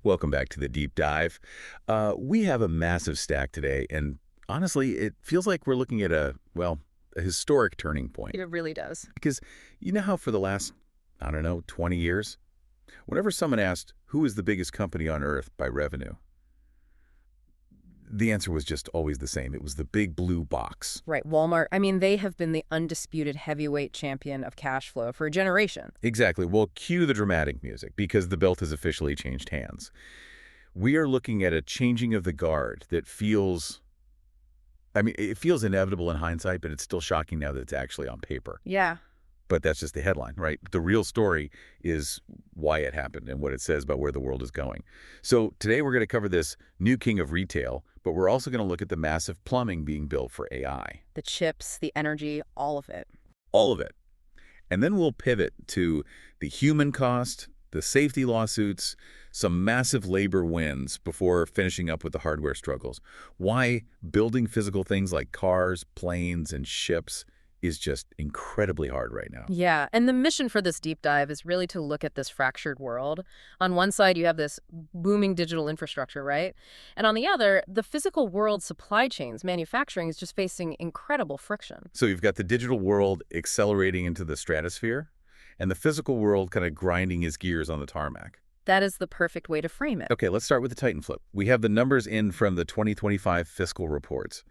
Welcome back to the deep dive. We have a massive stack today, and honestly, it feels like we're looking at a historic turning point. It really does. Because you know how for the last, I don't know, 20 years, whenever someone asked, who is the biggest company on Earth by revenue, the answer was just always the same. It was the big blue box. Right, Walmart. I mean, they have been the undisputed heavyweight champion of cash flow for a generation. Exactly. Well, cue the dramatic music, because the belt has officially changed hands. We are looking at a changing of the guard that feels, it feels inevitable in hindsight, but it's still shocking now that it's actually on paper. Yeah. But that's just the headline, right? The real story is why it happened and what it says about where the world is going. So today we're going to cover this new king of retail, but we're also going to look at the massive plumbing being built for AI. The chips, the energy, all of it. All of it. And then we'll pivot to the human cost, the safety lawsuits, some massive labor wins before finishing up with the hardware struggles. Why building physical things like cars, planes, and ships is just incredibly hard right now. Yeah, and the mission for this deep dive is really to look at this fractured world. On one side, you have this booming digital infrastructure, right? And on the other, the physical world supply chains, manufacturing is just facing incredible friction. So you've got the digital world accelerating into the stratosphere, and the physical world kind of grinding his gears on the tarmac. That is the perfect way to frame it. Okay, let's start with the Titan flip. We have the numbers in from the 2025 fiscal reports.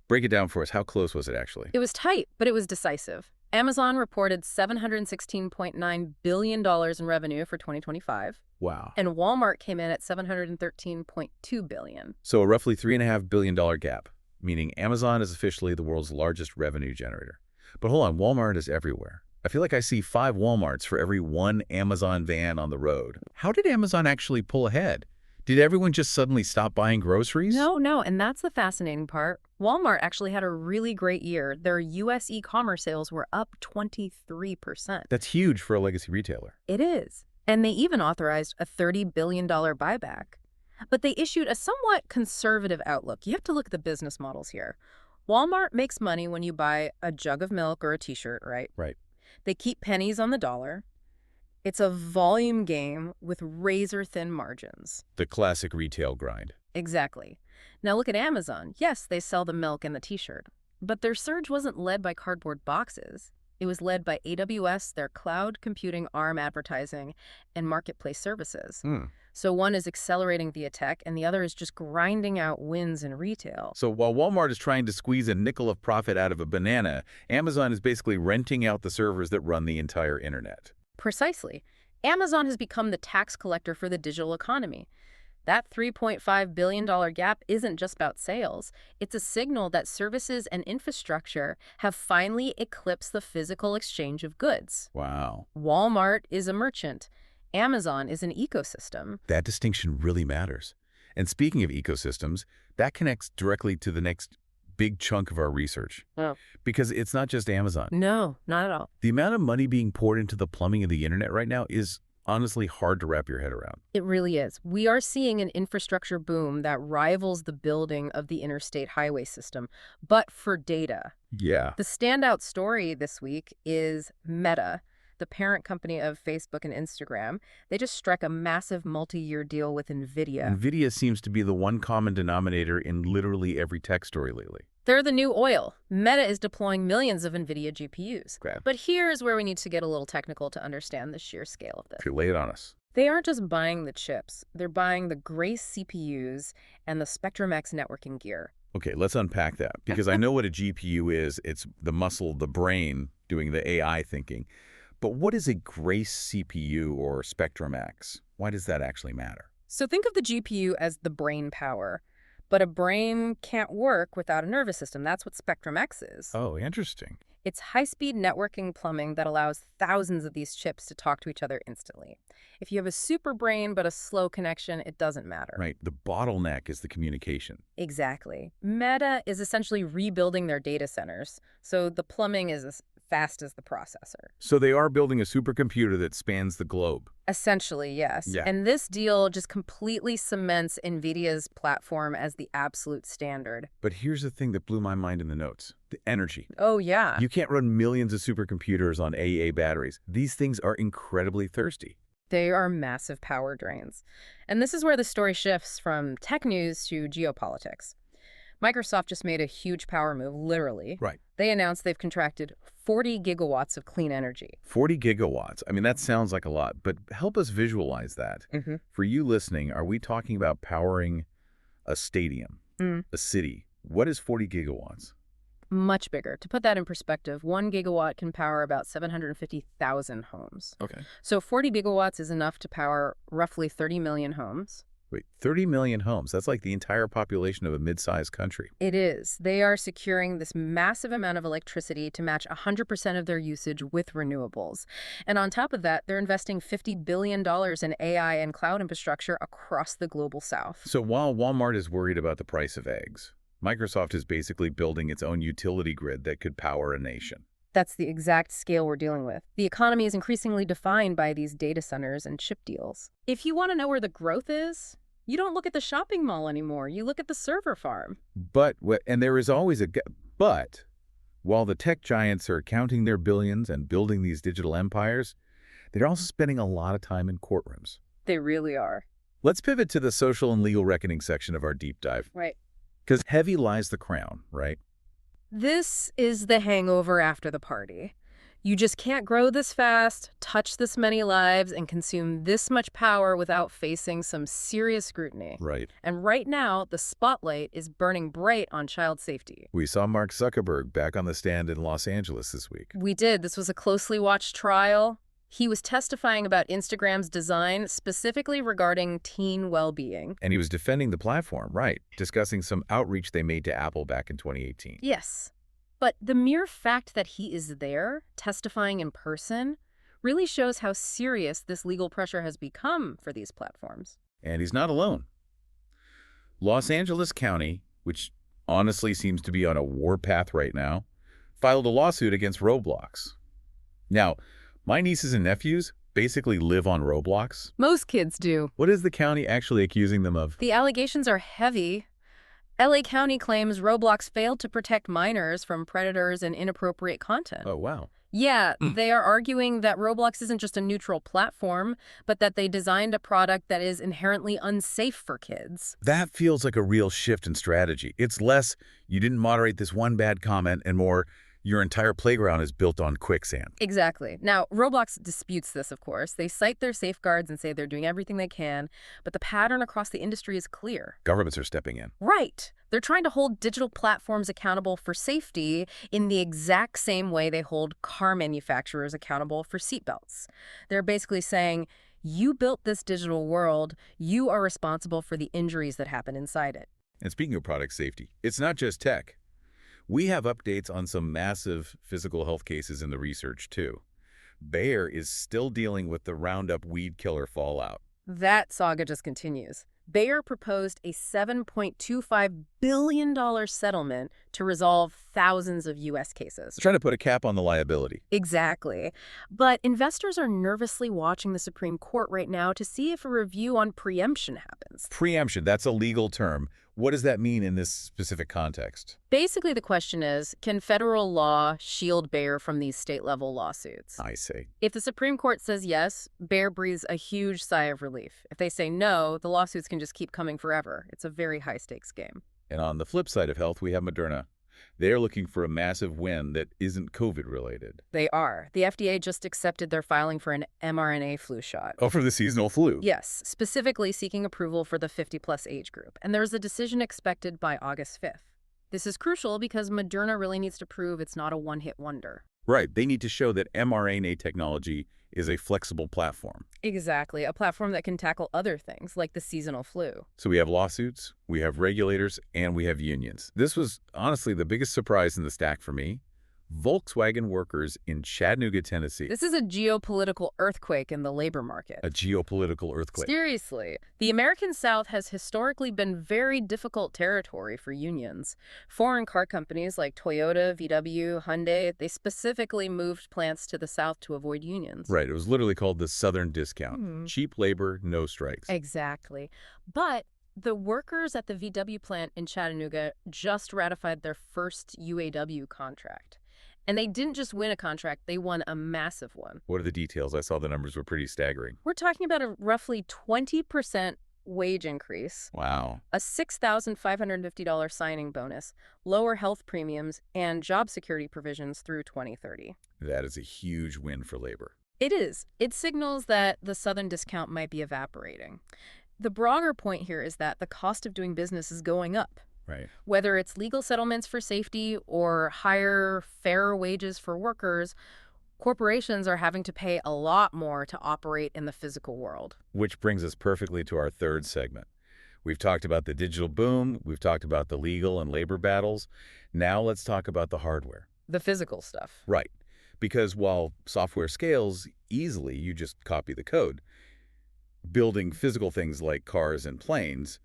Break it down for us. How close was it actually? It was tight, but it was decisive. Amazon reported $716.9 billion in revenue for 2025. Wow. And Walmart came in at $713.2 billion. So a roughly $3.5 billion gap, meaning Amazon is officially the world's largest revenue generator. But hold on, Walmart is everywhere. I feel like I see 5 Walmarts for every 1 Amazon van on the road. How did Amazon actually pull ahead? Did everyone just suddenly stop buying groceries? No, and that's the fascinating part. Walmart actually had a really great year. Their U.S. e-commerce sales were up 23%. That's huge for a legacy retailer. It is. And they even authorized a $30 billion buyback. But they issued a somewhat conservative outlook. You have to look at the business models here. Walmart makes money when you buy a jug of milk or a T-shirt, right? Right. They keep pennies on the dollar. It's a volume game with razor-thin margins. The classic retail grind. Exactly. Now look at Amazon. Yes, they sell the milk and the T-shirt. But their surge wasn't led by cardboard boxes. It was led by AWS, their cloud computing arm advertising, and marketplace services. So one is accelerating via tech, and the other is just grinding out wins in retail. So while Walmart is trying to squeeze a nickel of profit out of a banana, Amazon is basically renting out the servers that run the entire internet. Precisely. Amazon has become the tax collector for the digital economy. That $3.5 billion gap isn't just about sales. It's a signal that services and infrastructure have finally eclipsed the physical exchange of goods. Wow. Walmart is a merchant. Amazon is an ecosystem. That distinction really matters. And speaking of ecosystems, that connects directly to the next big chunk of our research. Oh. Because it's not just Amazon. No, not at all. The amount of money being poured into the plumbing of the internet right now is honestly hard to wrap your head around. It really is. We are seeing an infrastructure boom that rivals the building of the interstate highway system, but for data. Yeah. The standout story this week is Meta, the parent company of Facebook and Instagram. They just struck a massive multi-year deal with NVIDIA. NVIDIA seems to be the one common denominator in literally every tech story lately. They're the new oil. Meta is deploying millions of NVIDIA GPUs. Okay. But here's where we need to get a little technical to understand the sheer scale of this. Okay, lay it on us. They aren't just buying the chips. They're buying the Grace CPUs and the Spectrum-X networking gear. Okay, let's unpack that, because I know what a GPU is. It's the muscle, the brain, doing the AI thinking. But what is a Grace CPU or Spectrum-X? Why does that actually matter? So think of the GPU as the brain power. But a brain can't work without a nervous system. That's what Spectrum-X is. Oh, interesting. It's high-speed networking plumbing that allows thousands of these chips to talk to each other instantly. If you have a super brain but a slow connection, it doesn't matter. Right. The bottleneck is the communication. Exactly. Meta is essentially rebuilding their data centers, so the plumbing is as fast as the processor. So they are building a supercomputer that spans the globe. Essentially, yes. Yeah. And this deal just completely cements NVIDIA's platform as the absolute standard. But here's the thing that blew my mind in the notes. The energy. Oh, yeah. You can't run millions of supercomputers on AA batteries. These things are incredibly thirsty. They are massive power drains. And this is where the story shifts from tech news to geopolitics. Microsoft just made a huge power move, literally. Right. They announced they've contracted 40 gigawatts of clean energy. 40 gigawatts. I mean, that sounds like a lot, but help us visualize that. For you listening, are we talking about powering a stadium, a city? What is 40 gigawatts? Much bigger. To put that in perspective, 1 gigawatt can power about 750,000 homes. Okay. So 40 gigawatts is enough to power roughly 30 million homes. Wait, 30 million homes. That's like the entire population of a mid-sized country. It is. They are securing this massive amount of electricity to match 100% of their usage with renewables. And on top of that, they're investing $50 billion in AI and cloud infrastructure across the global south. So while Walmart is worried about the price of eggs, Microsoft is basically building its own utility grid that could power a nation. That's the exact scale we're dealing with. The economy is increasingly defined by these data centers and chip deals. If you want to know where the growth is, you don't look at the shopping mall anymore. You look at the server farm. And there is always but, while the tech giants are counting their billions and building these digital empires, they're also spending a lot of time in courtrooms. They really are. Let's pivot to the social and legal reckoning section of our deep dive. Right. Because heavy lies the crown, right? This is the hangover after the party. You just can't grow this fast, touch this many lives, and consume this much power without facing some serious scrutiny. Right. And right now, the spotlight is burning bright on child safety. We saw Mark Zuckerberg back on the stand in Los Angeles this week. We did. This was a closely watched trial. He was testifying about Instagram's design, specifically regarding teen well-being. And he was defending the platform, right, discussing some outreach they made to Apple back in 2018. Yes. But the mere fact that he is there, testifying in person, really shows how serious this legal pressure has become for these platforms. And he's not alone. Los Angeles County, which honestly seems to be on a warpath right now, filed a lawsuit against Roblox. Now, my nieces and nephews basically live on Roblox. Most kids do. What is the county actually accusing them of? The allegations are heavy. LA County claims Roblox failed to protect minors from predators and inappropriate content. Oh, wow. Yeah, they are arguing that Roblox isn't just a neutral platform, but that they designed a product that is inherently unsafe for kids. That feels like a real shift in strategy. It's less, you didn't moderate this one bad comment, and more, your entire playground is built on quicksand. Exactly. Now, Roblox disputes this, of course. They cite their safeguards and say they're doing everything they can, but the pattern across the industry is clear. Governments are stepping in. Right. They're trying to hold digital platforms accountable for safety in the exact same way they hold car manufacturers accountable for seatbelts. They're basically saying, you built this digital world, you are responsible for the injuries that happen inside it. And speaking of product safety, it's not just tech. We have updates on some massive physical health cases in the research, too. Bayer is still dealing with the Roundup weed killer fallout. That saga just continues. Bayer proposed a $7.25 billion settlement to resolve thousands of U.S. cases. Trying to put a cap on the liability. Exactly. But investors are nervously watching the Supreme Court right now to see if a review on preemption happens. Preemption, that's a legal term. What does that mean in this specific context? Basically, the question is, can federal law shield Bayer from these state-level lawsuits? I see. If the Supreme Court says yes, Bayer breathes a huge sigh of relief. If they say no, the lawsuits can just keep coming forever. It's a very high-stakes game. And on the flip side of health, we have Moderna. They're looking for a massive win that isn't COVID-related. They are. The FDA just accepted their filing for an mRNA flu shot. Oh, for the seasonal flu? Yes, specifically seeking approval for the 50-plus age group. And there's a decision expected by August 5th. This is crucial because Moderna really needs to prove it's not a one-hit wonder. Right. They need to show that mRNA technology is a flexible platform. Exactly. A platform that can tackle other things, like the seasonal flu. So we have lawsuits, we have regulators, and we have unions. This was honestly the biggest surprise in the stack for me. Volkswagen workers in Chattanooga, Tennessee. This is a geopolitical earthquake in the labor market. A geopolitical earthquake. Seriously. The American South has historically been very difficult territory for unions. Foreign car companies like Toyota, VW, Hyundai, they specifically moved plants to the South to avoid unions. Right. It was literally called the Southern Discount. Cheap labor, no strikes. Exactly. But the workers at the VW plant in Chattanooga just ratified their first UAW contract. And they didn't just win a contract, they won a massive one. What are the details? I saw the numbers were pretty staggering. We're talking about a roughly 20% wage increase, Wow. a $6,550 signing bonus, lower health premiums, and job security provisions through 2030. That is a huge win for labor. It is. It signals that the Southern discount might be evaporating. The broader point here is that the cost of doing business is going up. Right. Whether it's legal settlements for safety or higher, fairer wages for workers, corporations are having to pay a lot more to operate in the physical world. Which brings us perfectly to our third segment. We've talked about the digital boom. We've talked about the legal and labor battles. Now let's talk about the hardware. The physical stuff. Right. Because while software scales easily, you just copy the code, building physical things like cars and planes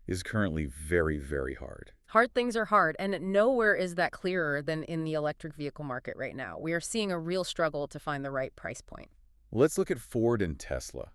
is currently very, very hard. Hard things are hard, and nowhere is that clearer than in the electric vehicle market right now. We are seeing a real struggle to find the right price point. Let's look at Ford and Tesla.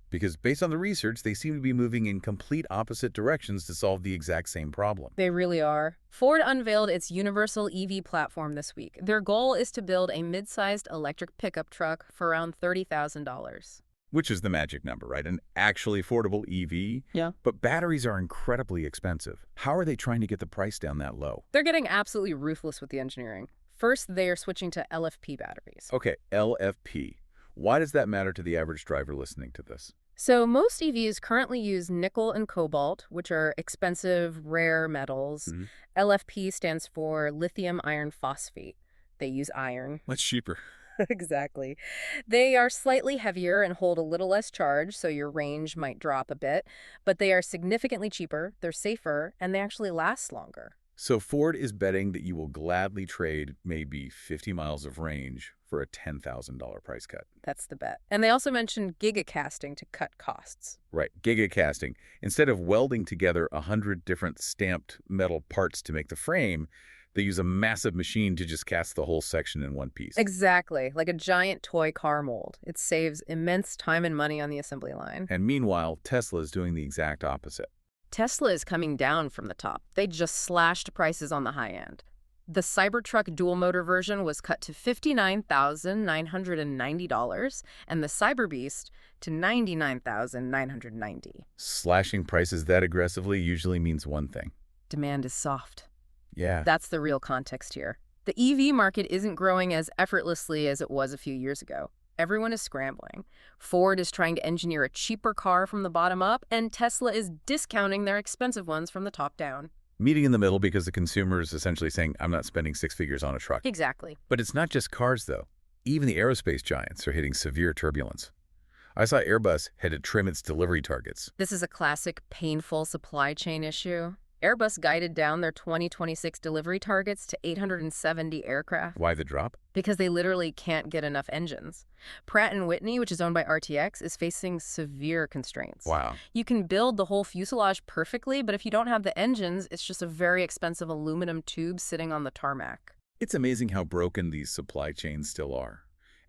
Because based on the research, they seem to be moving in complete opposite directions to solve the exact same problem. They really are. Ford unveiled its universal EV platform this week. Their goal is to build a mid-sized electric pickup truck for around $30,000. Which is the magic number, right? An actually affordable EV. Yeah. But batteries are incredibly expensive. How are they trying to get the price down that low? They're getting absolutely ruthless with the engineering. First, they are switching to LFP batteries. Okay, LFP. Why does that matter to the average driver listening to this? So most EVs currently use nickel and cobalt, which are expensive, rare metals. LFP stands for lithium iron phosphate. They use iron. That's cheaper. Exactly. They are slightly heavier and hold a little less charge, so your range might drop a bit, but they are significantly cheaper, they're safer, and they actually last longer. So Ford is betting that you will gladly trade maybe 50 miles of range for a $10,000 price cut. That's the bet. And they also mentioned gigacasting to cut costs. Right, gigacasting. Instead of welding together 100 different stamped metal parts to make the frame, they use a massive machine to just cast the whole section in one piece. Exactly, like a giant toy car mold. It saves immense time and money on the assembly line. And meanwhile, Tesla is doing the exact opposite. Tesla is coming down from the top. They just slashed prices on the high end. The Cybertruck dual-motor version was cut to $59,990, and the Cyberbeast to $99,990. Slashing prices that aggressively usually means one thing. Demand is soft. Yeah. That's the real context here. The EV market isn't growing as effortlessly as it was a few years ago. Everyone is scrambling. Ford is trying to engineer a cheaper car from the bottom up, and Tesla is discounting their expensive ones from the top down. Meeting in the middle because the consumer is essentially saying, I'm not spending six figures on a truck. Exactly. But it's not just cars, though. Even the aerospace giants are hitting severe turbulence. I saw Airbus had to trim its delivery targets. This is a classic painful supply chain issue. Airbus guided down their 2026 delivery targets to 870 aircraft. Why the drop? Because they literally can't get enough engines. Pratt & Whitney, which is owned by RTX, is facing severe constraints. Wow. You can build the whole fuselage perfectly, but if you don't have the engines, it's just a very expensive aluminum tube sitting on the tarmac. It's amazing how broken these supply chains still are.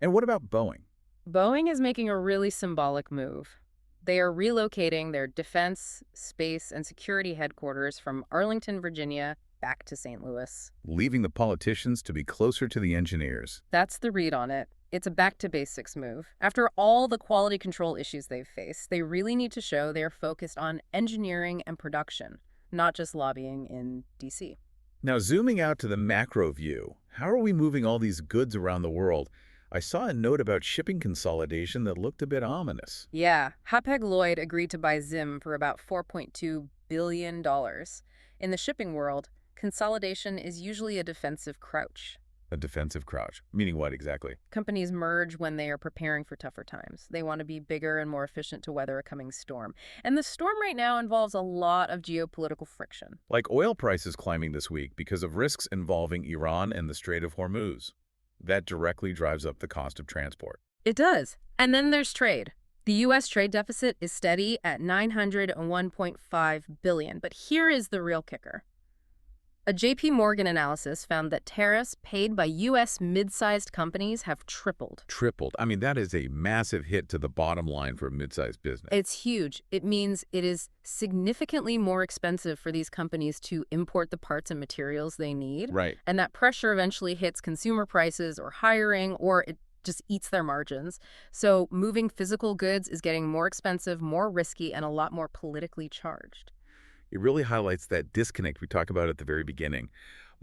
And what about Boeing? Boeing is making a really symbolic move. They are relocating their defense, space, and security headquarters from Arlington, Virginia, back to St. Louis. Leaving the politicians to be closer to the engineers. That's the read on it. It's a back-to-basics move. After all the quality control issues they've faced, they really need to show they are focused on engineering and production, not just lobbying in D.C. Now, zooming out to the macro view, how are we moving all these goods around the world? I saw a note about shipping consolidation that looked a bit ominous. Yeah, Hapag-Lloyd agreed to buy Zim for about $4.2 billion. In the shipping world, consolidation is usually a defensive crouch. A defensive crouch? Meaning what exactly? Companies merge when they are preparing for tougher times. They want to be bigger and more efficient to weather a coming storm. And the storm right now involves a lot of geopolitical friction. Like oil prices climbing this week because of risks involving Iran and the Strait of Hormuz. That directly drives up the cost of transport. It does. And then there's trade. The U.S. trade deficit is steady at $901.5 billion. But here is the real kicker. A JP Morgan analysis found that tariffs paid by U.S. mid-sized companies have tripled. Tripled. I mean, that is a massive hit to the bottom line for a mid-sized business. It's huge. It means it is significantly more expensive for these companies to import the parts and materials they need. Right. And that pressure eventually hits consumer prices or hiring, or it just eats their margins. So moving physical goods is getting more expensive, more risky, and a lot more politically charged. It really highlights that disconnect we talked about at the very beginning.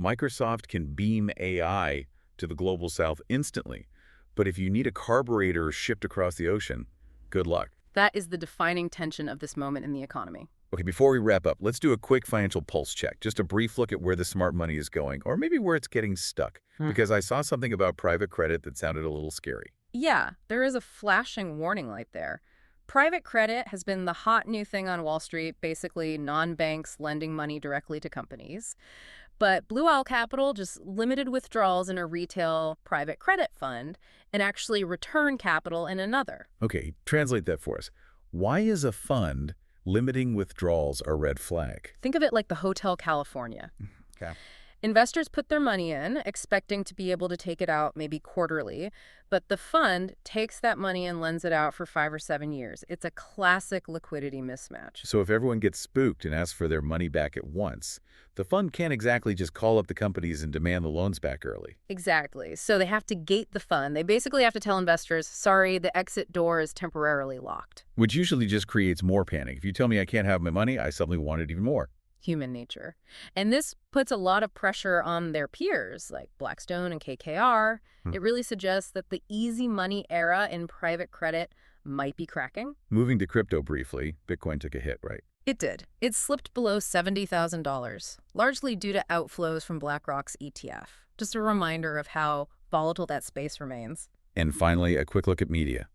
Microsoft can beam AI to the global south instantly, but if you need a carburetor shipped across the ocean, good luck. That is the defining tension of this moment in the economy. Okay, before we wrap up, let's do a quick financial pulse check. Just a brief look at where the smart money is going, or maybe where it's getting stuck. Because I saw something about private credit that sounded a little scary. Yeah, there is a flashing warning light there. Private credit has been the hot new thing on Wall Street, basically non-banks lending money directly to companies. But Blue Owl Capital just limited withdrawals in a retail private credit fund and actually return capital in another. Okay, translate that for us. Why is a fund limiting withdrawals a red flag? Think of it like the Hotel California. Okay. Investors put their money in, expecting to be able to take it out maybe quarterly, but the fund takes that money and lends it out for 5 or 7 years. It's a classic liquidity mismatch. So if everyone gets spooked and asks for their money back at once, the fund can't exactly just call up the companies and demand the loans back early. Exactly. So they have to gate the fund. They basically have to tell investors, sorry, the exit door is temporarily locked. Which usually just creates more panic. If you tell me I can't have my money, I suddenly want it even more. Human nature. And this puts a lot of pressure on their peers, like Blackstone and KKR. It really suggests that the easy money era in private credit might be cracking. Moving to crypto briefly, Bitcoin took a hit, right? It did. It slipped below $70,000, largely due to outflows from BlackRock's ETF. Just a reminder of how volatile that space remains. And finally, a quick look at media.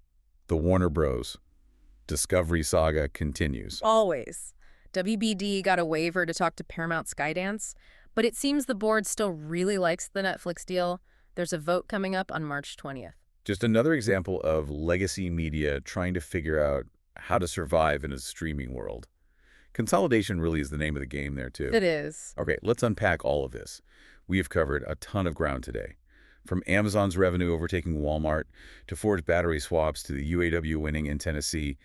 The Warner Bros. Discovery saga continues. Always. WBD got a waiver to talk to Paramount Skydance, but it seems the board still really likes the Netflix deal. There's a vote coming up on March 20th. Just another example of legacy media trying to figure out how to survive in a streaming world. Consolidation really is the name of the game there, too. It is. Okay, let's unpack all of this. We have covered a ton of ground today. From Amazon's revenue overtaking Walmart, to Ford's battery swaps, to the UAW winning in Tennessee.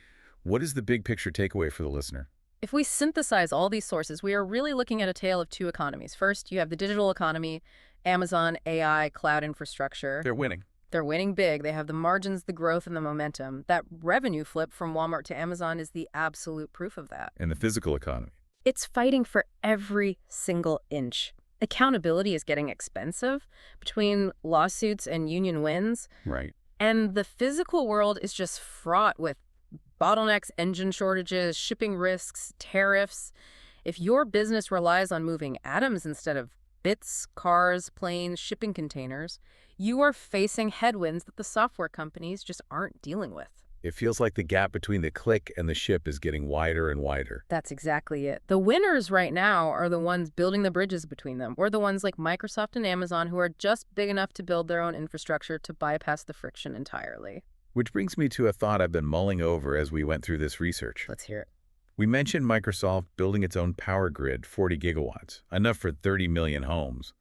What is the big picture takeaway for the listener? If we synthesize all these sources, we are really looking at a tale of two economies. First, you have the digital economy, Amazon, AI, cloud infrastructure. They're winning. They're winning big. They have the margins, the growth, and the momentum. That revenue flip from Walmart to Amazon is the absolute proof of that. And the physical economy. It's fighting for every single inch. Accountability is getting expensive between lawsuits and union wins. Right. And the physical world is just fraught with bottlenecks, engine shortages, shipping risks, tariffs. If your business relies on moving atoms instead of bits, cars, planes, shipping containers, you are facing headwinds that the software companies just aren't dealing with. It feels like the gap between the click and the ship is getting wider and wider. That's exactly it. The winners right now are the ones building the bridges between them, or the ones like Microsoft and Amazon who are just big enough to build their own infrastructure to bypass the friction entirely. Which brings me to a thought I've been mulling over as we went through this research. Let's hear it. We mentioned Microsoft building its own power grid, 40 gigawatts, enough for 30 million homes.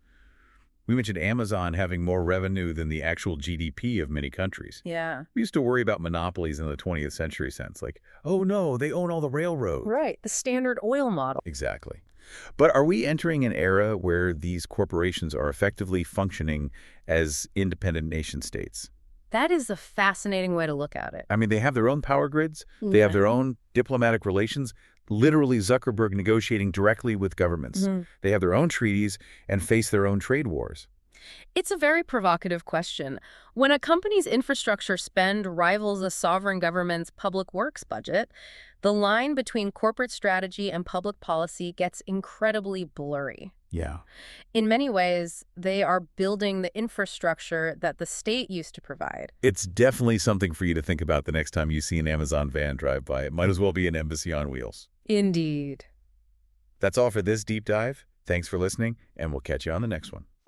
We mentioned Amazon having more revenue than the actual GDP of many countries. Yeah. We used to worry about monopolies in the 20th century sense, like, oh no, they own all the railroads. Right, the Standard Oil model. Exactly. But are we entering an era where these corporations are effectively functioning as independent nation states? That is a fascinating way to look at it. I mean, they have their own power grids. They have their own diplomatic relations, literally Zuckerberg negotiating directly with governments. They have their own treaties and face their own trade wars. It's a very provocative question. When a company's infrastructure spend rivals a sovereign government's public works budget, the line between corporate strategy and public policy gets incredibly blurry. Yeah. In many ways, they are building the infrastructure that the state used to provide. It's definitely something for you to think about the next time you see an Amazon van drive by. It might as well be an embassy on wheels. Indeed. That's all for this deep dive. Thanks for listening, and we'll catch you on the next one.